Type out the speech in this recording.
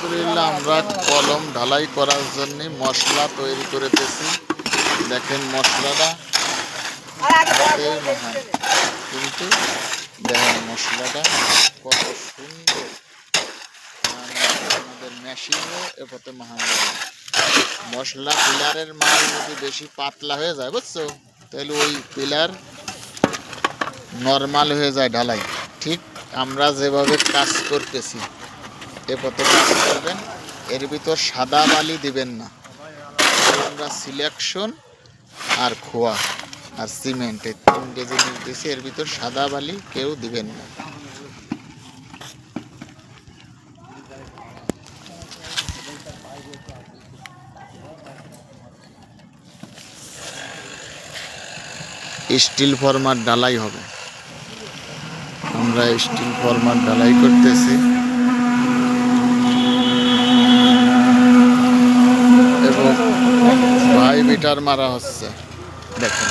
আলহামদুলিল্লাহ আমরা কলম ঢালাই করার জন্য মশলা তৈরি করতেছি। দেখেন মশলাটা হাতেই মহান, কিন্তু দেখেন মশলাটা কত সুন্দর। আমাদের মেশিনও এ পথে মহান। মশলা পিলারের মাল যদি বেশি পাতলা হয়ে যায় বুঝছো, তাহলে ওই পিলার নর্মাল হয়ে যায় ঢালাই। ঠিক আমরা যেভাবে কাজ করতেছি এ পথে কাজ করবেন। এর ভিতর সাদা বালি দিবেন না, আমরা সিলেকশন আর খোয়া আর সিমেন্ট এই 3টে জিনিস দিয়েছি। এর ভিতর সাদা বালি কেউ দিবেন না। স্টিল ফরমার ঢালাই হবে। আমরা স্টিল ফরমার ঢালাই করতেছি এবং ভাই বিটার মারা হচ্ছে। দেখেন